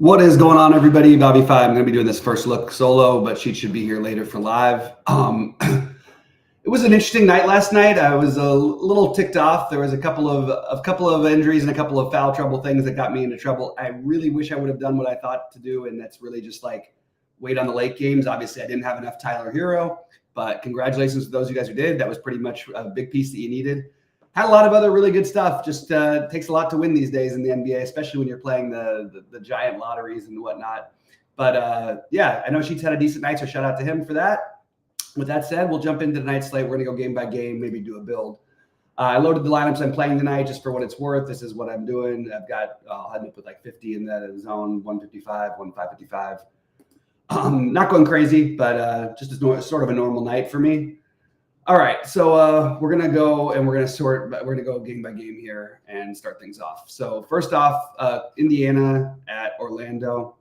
What is going on, everybody? Bobby Five. I'm going to be doing this first look solo, but she should be here later for live. It was an interesting night last night. I was a little ticked off. There was a couple of injuries and a couple of foul trouble things that got me into trouble. I really wish I would have done what I thought to do, and that's really just like wait on the late games. Obviously, I didn't have enough Tyler Hero, but congratulations to those of you guys who did. That was pretty much a big piece that you needed. Had a lot of other really good stuff. Just takes a lot to win these days in the NBA, especially when you're playing the giant lotteries and whatnot. But yeah, I know Sheets had a decent night, so shout out to him for that. With that said, we'll jump into tonight's slate. We're going to go game by game, maybe do a build. I loaded the lineups I'm playing tonight just for what it's worth. This is what I'm doing. I'll end up with like 50 in that zone, 155, 1555. Not going crazy, but just sort of a normal night for me. All right, so we're gonna go and we're gonna go game by game here and start things off. So first off, Indiana at Orlando.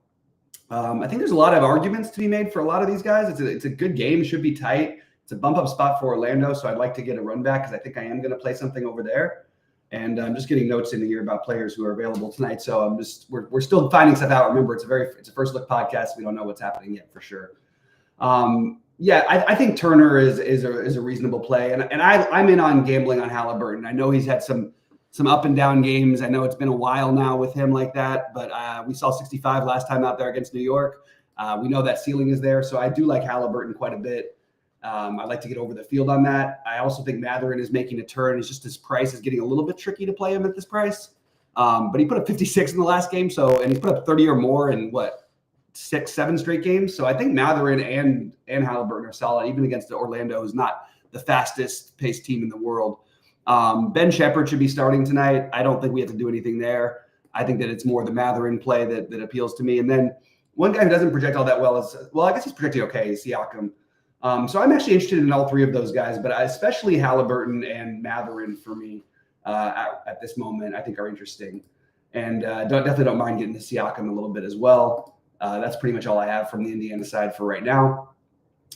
I think there's a lot of arguments to be made for a lot of these guys. It's a good game, should be tight. It's a bump up spot for Orlando, so I'd like to get a run back because I think I am gonna play something over there. And I'm just getting notes in here about players who are available tonight. So we're still finding stuff out. Remember, it's a first look podcast. We don't know what's happening yet for sure. Yeah, I think Turner is a reasonable play, and I'm in on gambling on Halliburton. I know he's had some up and down games. I know it's been a while now with him like that, but we saw 65 last time out there against New York. We know that ceiling is there, so I do like Halliburton quite a bit. I'd like to get over the field on that. I also think Mathurin is making a turn. It's just his price is getting a little bit tricky to play him at this price. But he put up 56 in the last game, and he put up 30 or more in 6-7 straight games. So I think Mathurin and Halliburton are solid, even against the Orlando, who's not the fastest paced team in the world. Ben Shepherd should be starting tonight. I don't think we have to do anything there. I think that it's more the Mathurin play that appeals to me. And then one guy who doesn't project all that well I guess he's projecting okay, is Siakam. So I'm actually interested in all three of those guys, but especially Halliburton and Mathurin for me at this moment, I think are interesting. And definitely don't mind getting to Siakam a little bit as well. That's pretty much all I have from the Indiana side for right now.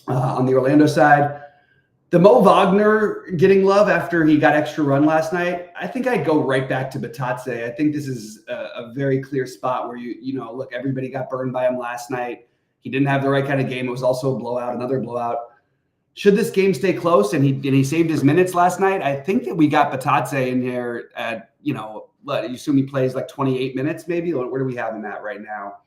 On the Orlando side, the Mo Wagner getting love after he got extra run last night, I think I'd go right back to Batadze. I think this is a very clear spot where look, everybody got burned by him last night. He didn't have the right kind of game. It was also a blowout, another blowout. Should this game stay close and he saved his minutes last night, I think that we got Batadze in here at, you assume he plays like 28 minutes maybe? Where do we have him at right now?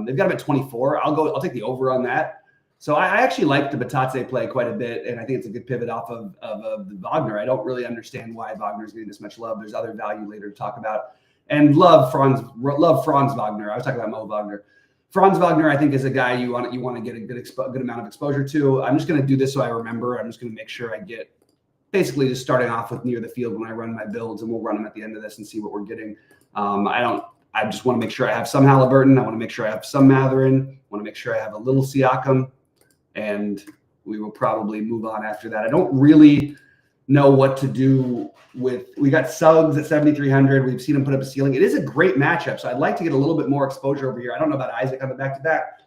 They've got him at 24. I'll take the over on that. So I actually like the Batadze play quite a bit, and I think it's a good pivot off of the Wagner. I don't really understand why Wagner's getting this much love. There's other value later to talk about. And love Franz Wagner. I was talking about Mo Wagner. Franz Wagner, I think, is a guy you want to get a good amount of exposure to. I'm just going to do this so I remember. I'm just going to make sure I get basically just starting off with near the field when I run my builds, and we'll run them at the end of this and see what we're getting. I just want to make sure I have some Halliburton. I want to make sure I have some Mathurin. I want to make sure I have a little Siakam, and we will probably move on after that. I don't really know what to do we got Suggs at 7,300. We've seen him put up a ceiling. It is a great matchup, so I'd like to get a little bit more exposure over here. I don't know about Isaac on the back-to-back.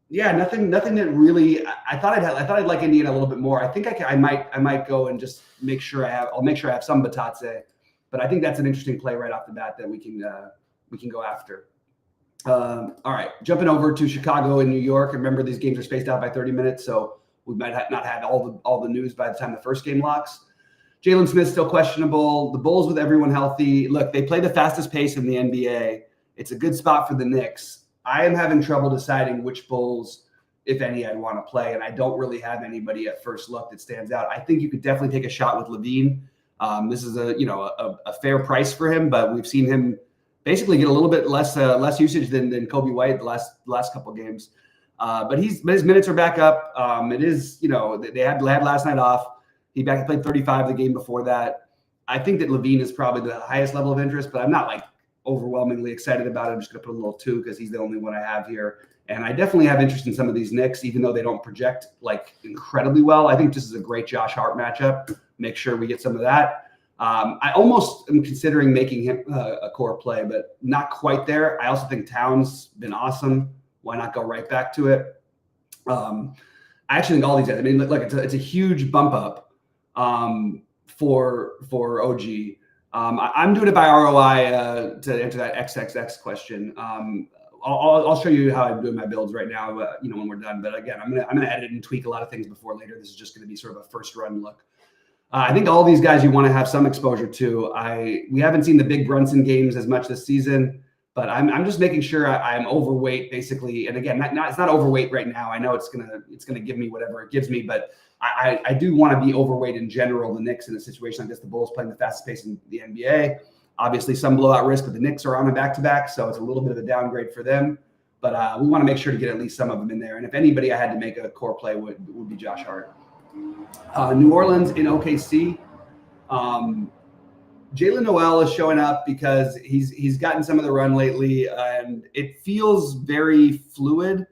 Yeah, nothing that really. I thought I'd like Indiana a little bit more. I think I might go and just make sure I have some Batadze. But I think that's an interesting play right off the bat that we can go after. All right, jumping over to Chicago and New York. Remember, these games are spaced out by 30 minutes, so we might not have all the news by the time the first game locks. Jalen Smith's still questionable. The Bulls with everyone healthy. Look, they play the fastest pace in the NBA. It's a good spot for the Knicks. I am having trouble deciding which Bulls, if any, I'd want to play, and I don't really have anybody at first look that stands out. I think you could definitely take a shot with Levine. This is a fair price for him, but we've seen him basically get a little bit less usage than Kobe White the last couple games. But his minutes are back up. It is, they had last night off. He played 35 the game before that. I think that Levine is probably the highest level of interest, but I'm not like overwhelmingly excited about it. I'm just going to put a little 2 because he's the only one I have here. And I definitely have interest in some of these Knicks, even though they don't project like incredibly well. I think this is a great Josh Hart matchup. Make sure we get some of that. I almost am considering making him a core play, but not quite there. I also think Towns been awesome. Why not go right back to it? I actually think all these guys. Look, it's a huge bump up for OG. I'm doing it by ROI to answer that XXX question. I'll show you how I'm doing my builds right now, when we're done. But again, I'm gonna edit and tweak a lot of things before later. This is just gonna be sort of a first run look. I think all these guys you want to have some exposure to. We haven't seen the big Brunson games as much this season, but I'm just making sure I'm overweight basically. And again, it's not overweight right now. I know it's gonna give me whatever it gives me, but I do want to be overweight in general. The Knicks in a situation like this, the Bulls playing the fastest pace in the NBA. Obviously, some blowout risk, but the Knicks are on a back-to-back, so it's a little bit of a downgrade for them. But we want to make sure to get at least some of them in there. And if anybody I had to make a core play would be Josh Hart. New Orleans in OKC. Jalen Noel is showing up because he's gotten some of the run lately, and it feels very fluid.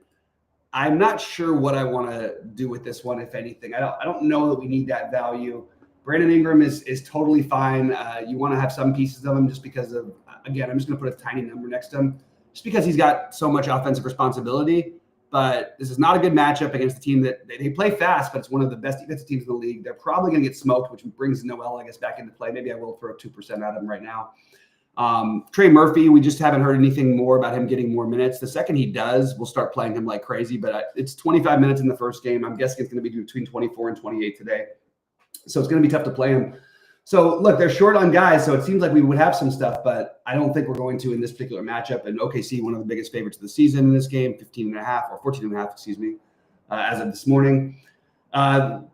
I'm not sure what I want to do with this one, if anything. I don't know that we need that value. Brandon Ingram is totally fine. You want to have some pieces of him just because of, again, I'm just going to put a tiny number next to him just because he's got so much offensive responsibility. But this is not a good matchup against a team that they play fast, but it's one of the best defensive teams in the league. They're probably going to get smoked, which brings Noel, I guess, back into play. Maybe I will throw 2% at him right now. Trey Murphy, we just haven't heard anything more about him getting more minutes. The second he does, we'll start playing him like crazy. But it's 25 minutes in the first game. I'm guessing it's going to be between 24 and 28 today. So it's going to be tough to play him. So, look, they're short on guys, so it seems like we would have some stuff, but I don't think we're going to in this particular matchup. And OKC, one of the biggest favorites of the season in this game, 15.5 or 14.5, excuse me, as of this morning. Cason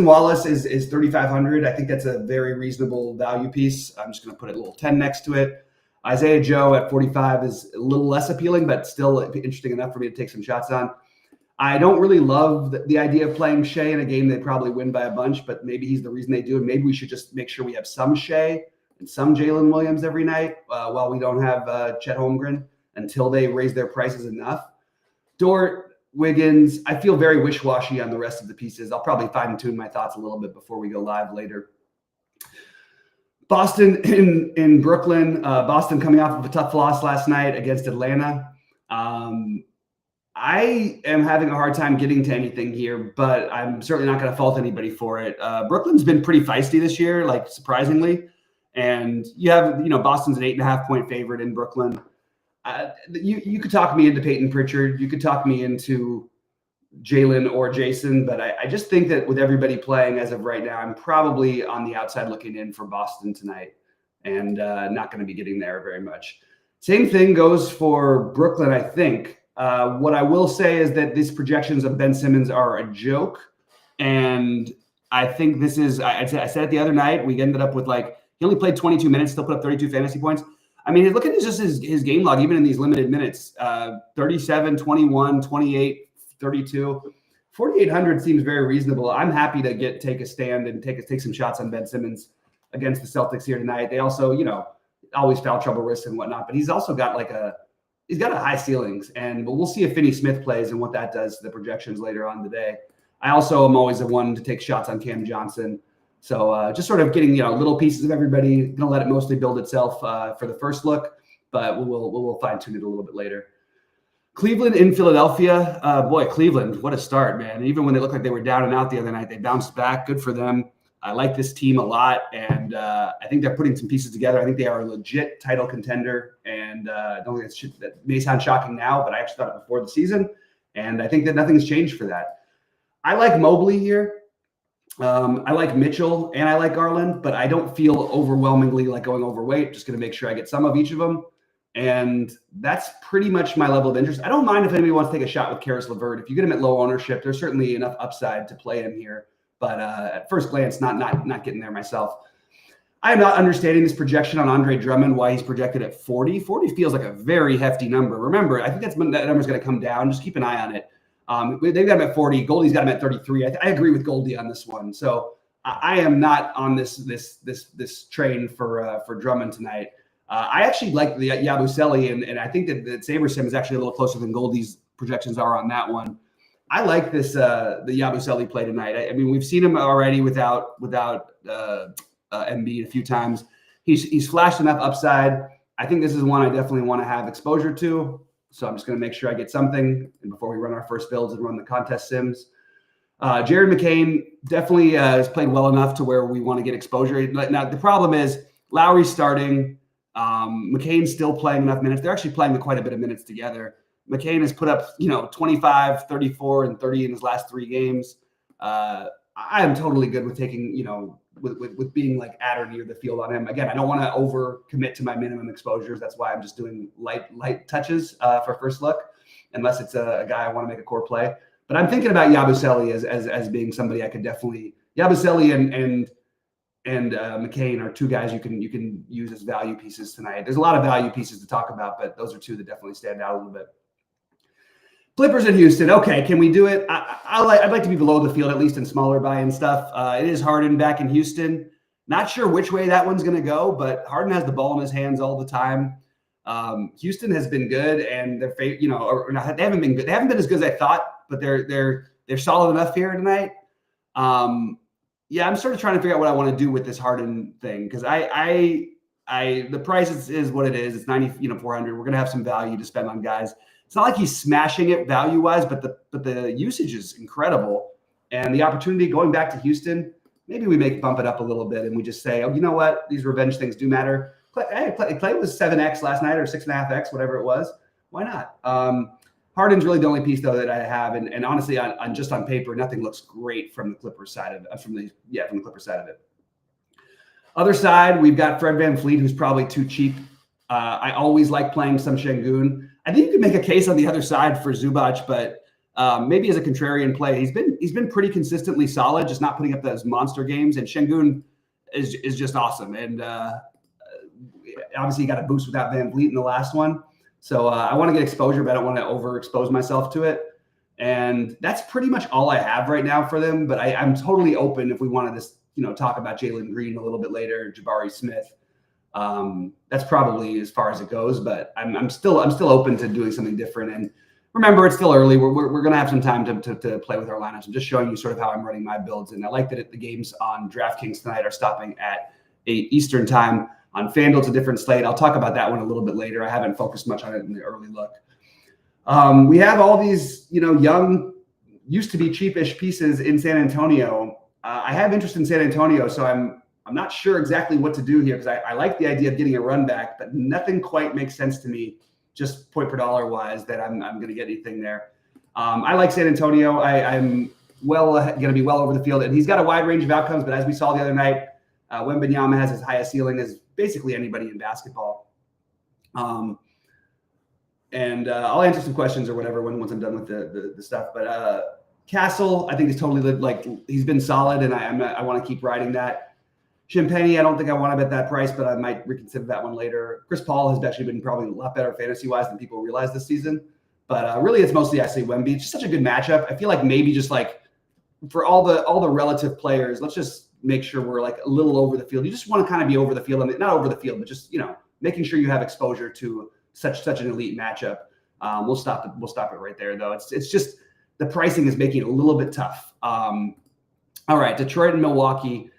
Wallace is 3,500. I think that's a very reasonable value piece. I'm just going to put a little 10 next to it. Isaiah Joe at 45 is a little less appealing, but still interesting enough for me to take some shots on. I don't really love the idea of playing Shea in a game they probably win by a bunch, but maybe he's the reason they do. And maybe we should just make sure we have some Shea and some Jalen Williams every night while we don't have Chet Holmgren until they raise their prices enough. Dort, Wiggins, I feel very wish-washy on the rest of the pieces. I'll probably fine-tune my thoughts a little bit before we go live later. Boston in Brooklyn. Boston coming off of a tough loss last night against Atlanta. I am having a hard time getting to anything here, but I'm certainly not going to fault anybody for it. Brooklyn's been pretty feisty this year, like surprisingly. And you have, Boston's an 8.5-point favorite in Brooklyn. You could talk me into Peyton Pritchard. You could talk me into Jalen or Jason, but I just think that with everybody playing as of right now, I'm probably on the outside looking in for Boston tonight and not going to be getting there very much. Same thing goes for Brooklyn, I think. What I will say is that these projections of Ben Simmons are a joke. And I think this is, I said it the other night, we ended up with he only played 22 minutes, still put up 32 fantasy points. I mean, look at his game log, even in these limited minutes, 37, 21, 28, 32. 4,800 seems very reasonable. I'm happy to take a stand and take some shots on Ben Simmons against the Celtics here tonight. They also, always foul trouble risks and whatnot, but he's also got he's got a high ceilings, and we'll see if Finney Smith plays and what that does to the projections later on today. I also am always the one to take shots on Cam Johnson. So just sort of getting, little pieces of everybody. Going to let it mostly build itself for the first look, but we'll fine tune it a little bit later. Cleveland in Philadelphia. Boy, Cleveland, what a start, man. Even when they looked like they were down and out the other night, they bounced back. Good for them. I like this team a lot, and I think they're putting some pieces together. I think they are a legit title contender, and I don't think that may sound shocking now, but I actually thought it before the season, and I think that nothing's changed for that. I like Mobley here. I like Mitchell, and I like Garland, but I don't feel overwhelmingly like going overweight. Just going to make sure I get some of each of them, and that's pretty much my level of interest. I don't mind if anybody wants to take a shot with Karis LeVert. If you get him at low ownership, there's certainly enough upside to play him here. But at first glance, not getting there myself. I am not understanding this projection on Andre Drummond, why he's projected at 40. 40 feels like a very hefty number. Remember, I think that number's going to come down. Just keep an eye on it. They've got him at 40. Goldie's got him at 33. I agree with Goldie on this one. So I am not on this train for Drummond tonight. I actually like the Yabusele, and I think that SaberSim is actually a little closer than Goldie's projections are on that one. I like this the Yabusele play tonight. I mean, we've seen him already without Embiid a few times. He's flashed enough upside. I think this is one I definitely want to have exposure to. So I'm just going to make sure I get something and before we run our first builds and run the contest sims. Jared McCain definitely has played well enough to where we want to get exposure. Now, the problem is Lowry's starting. McCain's still playing enough minutes. They're actually playing quite a bit of minutes together. McCain has put up, 25, 34, and 30 in his last 3 games. I am totally good with taking, with being like at or near the field on him. Again, I don't want to over commit to my minimum exposures. That's why I'm just doing light touches for first look, unless it's a guy I want to make a core play. But I'm thinking about Yabusele as being somebody I could definitely. Yabusele and McCain are 2 guys you can use as value pieces tonight. There's a lot of value pieces to talk about, but those are 2 that definitely stand out a little bit. Clippers in Houston. Okay, can we do it? I'd like to be below the field, at least in smaller buy-in stuff. It is Harden back in Houston. Not sure which way that one's going to go, but Harden has the ball in his hands all the time. Houston has been good, and they haven't been good. They haven't been as good as I thought, but they're solid enough here tonight. Yeah, I'm sort of trying to figure out what I want to do with this Harden thing, because the price is what it is. It's 400. We're gonna have some value to spend on guys. It's not like he's smashing it value wise, but the usage is incredible, and the opportunity going back to Houston. Maybe we bump it up a little bit, and we just say, oh, you know what? These revenge things do matter. Clay was 7x last night or 6.5x, whatever it was. Why not? Harden's really the only piece though that I have, and honestly, on paper, nothing looks great from the Clippers side of it. From the Clippers side of it. Other side, we've got Fred VanVleet, who's probably too cheap. I always like playing some Şengün. I think you could make a case on the other side for Zubac, but maybe as a contrarian play, he's been pretty consistently solid, just not putting up those monster games. And Şengün is just awesome. And obviously, he got a boost without VanVleet in the last one. So I want to get exposure, but I don't want to overexpose myself to it. And that's pretty much all I have right now for them. But I'm totally open if we wanted to, talk about Jalen Green a little bit later, Jabari Smith. That's probably as far as it goes. But I'm still open to doing something different. And remember, it's still early. We're going to have some time to play with our lineups. I'm just showing you sort of how I'm running my builds. And I like that the games on DraftKings tonight are stopping at 8 Eastern time. On FanDuel, it's a different slate. I'll talk about that one a little bit later. I haven't focused much on it in the early look. We have all these, young, used to be cheapish pieces in San Antonio. I have interest in San Antonio, so I'm not sure exactly what to do here, because I like the idea of getting a run back, but nothing quite makes sense to me, just point per dollar wise, that I'm going to get anything there. I like San Antonio. I'm going to be well over the field, and he's got a wide range of outcomes. But as we saw the other night, Wembanyama has his highest ceiling as basically anybody in basketball. And I'll answer some questions or whatever once I'm done with the stuff. But Castle, I think, is totally he's been solid, and I want to keep riding that. Champagne, I don't think I want to bet that price, but I might reconsider that one later. Chris Paul has actually been probably a lot better fantasy-wise than people realize this season. But really, it's mostly I say Wemby. It's just such a good matchup. I feel like maybe just for all the relative players, let's just make sure we're a little over the field. You just want to kind of be over the field. Not over the field, but just making sure you have exposure to such an elite matchup. We'll stop it right there though. It's just the pricing is making it a little bit tough. All right, Detroit and Milwaukee.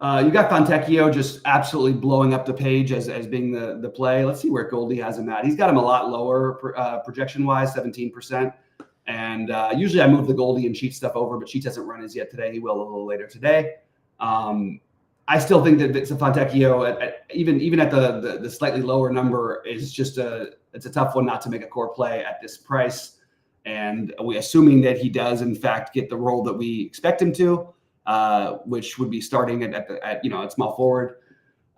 You got Fontecchio just absolutely blowing up the page as being the play. Let's see where Goldie has him at. He's got him a lot lower projection wise, 17%. And usually I move the Goldie and Cheat stuff over, but Cheat hasn't run his yet today. He will a little later today. I still think that it's a Fontecchio, even at the slightly lower number, is just it's a tough one not to make a core play at this price. And we assuming that he does in fact get the role that we expect him to, which would be starting at small forward.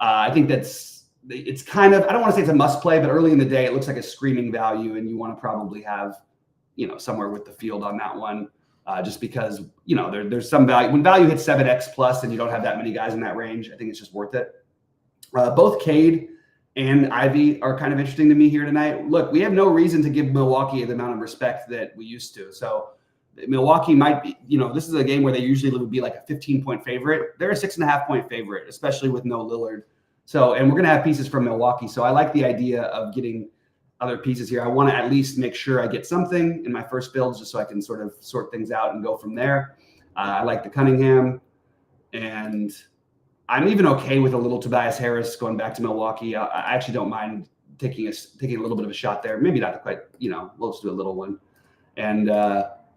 I think it's kind of, I don't want to say it's a must play, but early in the day it looks like a screaming value, and you want to probably have somewhere with the field on that one. Just because, there's some value. When value hits 7x plus and you don't have that many guys in that range, I think it's just worth it. Both Cade and Ivy are kind of interesting to me here tonight. Look, we have no reason to give Milwaukee the amount of respect that we used to. So Milwaukee might be, this is a game where they usually would be like a 15-point favorite. They're a 6.5-point favorite, especially with no Lillard. So, and we're going to have pieces from Milwaukee. So I like the idea of getting other pieces here. I want to at least make sure I get something in my first builds, just so I can sort of sort things out and go from there. I like the Cunningham, and I'm even okay with a little Tobias Harris going back to Milwaukee. I actually don't mind taking a little bit of a shot there. Maybe not quite, we'll just do a little one. And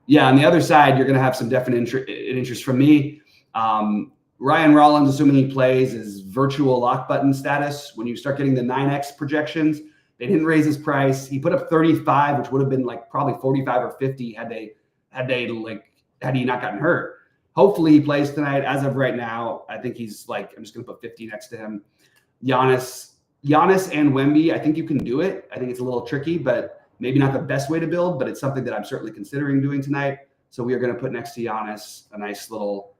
Yeah, on the other side, you're going to have some definite interest from me. Ryan Rollins, assuming he plays, is virtual lock button status. When you start getting the 9x projections, they didn't raise his price. He put up 35, which would have been like probably 45 or 50 had he not gotten hurt. Hopefully he plays tonight. As of right now, I think he's like, I'm just going to put 50 next to him. Giannis and Wemby, I think you can do it. I think it's a little tricky, but maybe not the best way to build, but it's something that I'm certainly considering doing tonight. So we are going to put next to Giannis a nice little.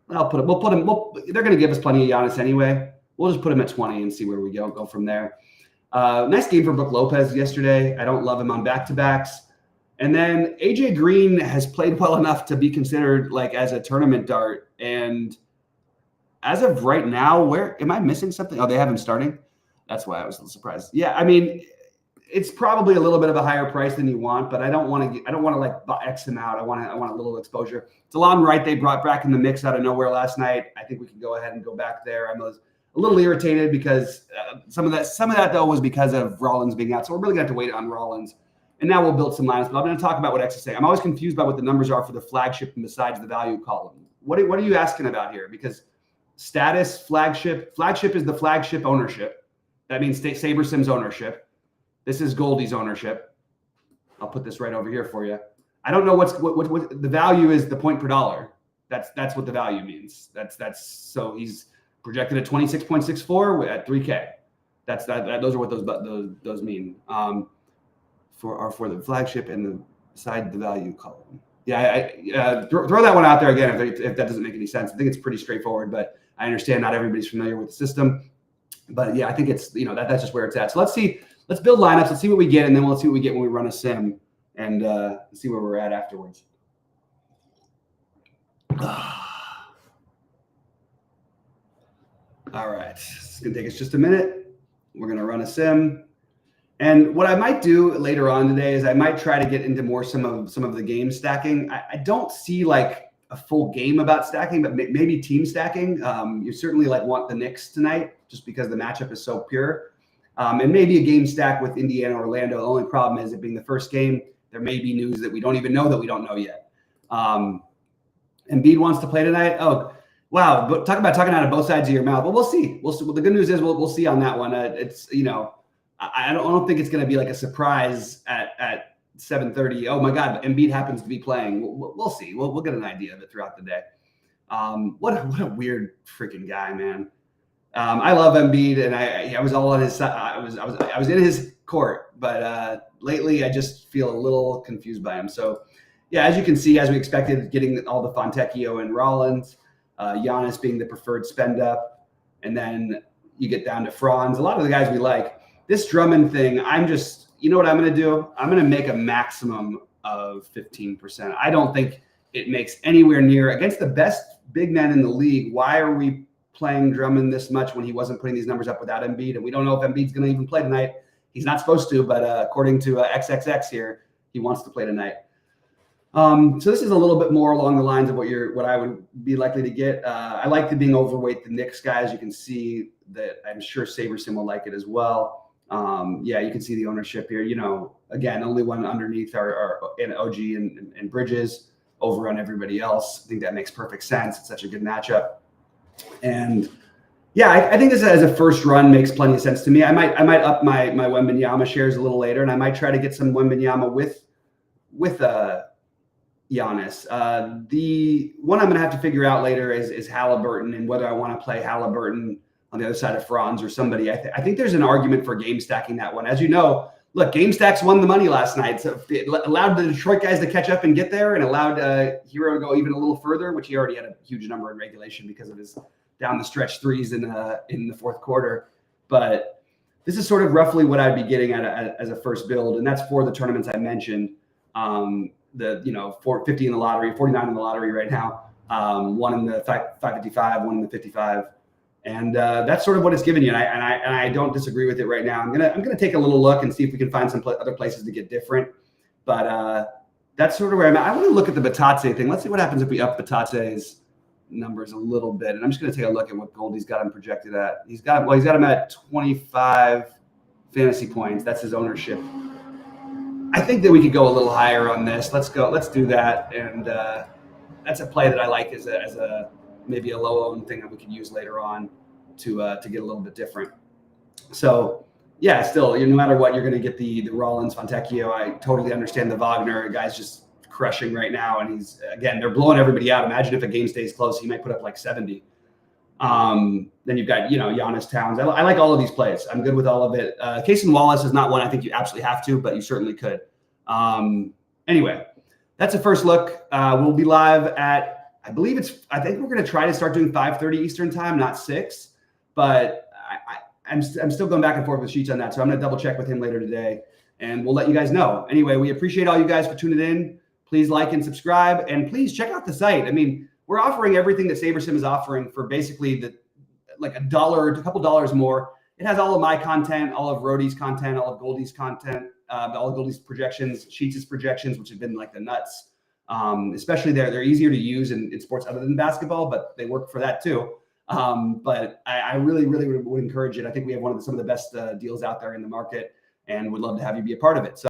They're going to give us plenty of Giannis anyway. We'll just put him at 20 and see where we go from there. Nice game for Brook Lopez yesterday. I don't love him on back-to-backs. And then AJ Green has played well enough to be considered like as a tournament dart. And as of right now, where am I missing something? Oh, they have him starting. That's why I was a little surprised. Yeah, I mean, it's probably a little bit of a higher price than you want, but I don't want to like X him out. I want a little exposure. Delon Wright, they brought back in the mix out of nowhere last night. I think we can go ahead and go back there. I'm a little irritated because some of that though was because of Rollins being out. So we're really gonna have to wait on Rollins. And now we'll build some lineups, but I'm going to talk about what X is saying. I'm always confused by what the numbers are for the flagship and besides the value column. What are you asking about here? Because status, flagship is the flagship ownership. That means SaberSim's ownership. This is Goldie's ownership. I'll put this right over here for you. I don't know what the value is. The point per dollar. That's what the value means. So he's projected at 26.64 at 3K. Those are what those mean. For the flagship and the side the value column. Yeah, throw that one out there again if that doesn't make any sense. I think it's pretty straightforward, but I understand not everybody's familiar with the system. But yeah, I think it's that's just where it's at. So let's build lineups. Let's see what we get, and then let's see what we get when we run a sim, and see where we're at afterwards. All right, it's gonna take us just a minute. We're gonna run a sim. And what I might do later on today is I might try to get into more some of the game stacking. I don't see like a full game about stacking, but maybe team stacking. You certainly like want the Knicks tonight just because the matchup is so pure. And maybe a game stack with Indiana or Orlando. The only problem is it being the first game, there may be news that we don't even know that we don't know yet. Embiid wants to play tonight. Oh, wow. But talk about talking out of both sides of your mouth. Well, we'll see. Well, the good news is we'll see on that one. It's I don't think it's going to be like a surprise at 7:30. Oh my God, Embiid happens to be playing. We'll see. We'll get an idea of it throughout the day. What a weird freaking guy, man. I love Embiid, and I was all on his side. I was in his court, but lately I just feel a little confused by him. So yeah, as you can see, as we expected, getting all the Fontecchio and Rollins, Giannis being the preferred spend up, and then you get down to Franz. A lot of the guys we like. This Drummond thing, you know what I'm going to do? I'm going to make a maximum of 15%. I don't think it makes anywhere near against the best big men in the league. Why are we playing Drummond this much when he wasn't putting these numbers up without Embiid? And we don't know if Embiid's going to even play tonight. He's not supposed to, but according to XXX here, he wants to play tonight. So this is a little bit more along the lines of what I would be likely to get. I like the being overweight the Knicks guys. You can see that I'm sure SaberSim will like it as well. Yeah, you can see the ownership here. Again, only one underneath are in OG and Bridges over on everybody else. I think that makes perfect sense. It's such a good matchup. And yeah, I think this as a first run makes plenty of sense to me. I might up my Wembanyama shares a little later, and I might try to get some Wembanyama with Giannis. The one I'm going to have to figure out later is Halliburton and whether I want to play Halliburton on the other side of Franz or somebody. I think there's an argument for game stacking that one. As you know, look, game stacks won the money last night. So it allowed the Detroit guys to catch up and get there and allowed Hero to go even a little further, which he already had a huge number in regulation because of his down the stretch threes in the fourth quarter. But this is sort of roughly what I'd be getting at as a first build. And that's for the tournaments I mentioned. 450 in the lottery, 49 in the lottery right now. One in the 555, one in the 55. And that's sort of what it's given you, and I don't disagree with it right now. I'm gonna take a little look and see if we can find some other places to get different. But that's sort of where I'm at. I want to look at the Batatse thing. Let's see what happens if we up Batatse's numbers a little bit. And I'm just gonna take a look at what Goldie's got him projected at. He's got him at 25 fantasy points. That's his ownership. I think that we could go a little higher on this. Let's go. Let's do that. And that's a play that I like as a maybe a low owned thing that we could use later on to get a little bit different. So yeah, still, no matter what, you're going to get the Rollins, Fontecchio. I totally understand the Wagner guy's just crushing right now, and he's again they're blowing everybody out. Imagine if a game stays close, he might put up like 70. Then you've got Giannis, Towns. I like all of these plays. I'm good with all of it. Casey Wallace is not one I think you absolutely have to, but you certainly could. Anyway, that's a first look. We'll be live at I think we're going to try to start doing 5:30 Eastern time, not 6, but I'm still going back and forth with Sheets on that. So I'm going to double check with him later today, and we'll let you guys know. Anyway, we appreciate all you guys for tuning in. Please like and subscribe, and please check out the site. I mean, we're offering everything that SaberSim is offering for basically a couple dollars more. It has all of my content, all of Rody's content, all of Goldie's content, all of Goldie's projections, Sheets' projections, which have been like the nuts. Especially they're easier to use in sports other than basketball, but they work for that too. But I really would encourage it. I think we have some of the best deals out there in the market, and would love to have you be a part of it. So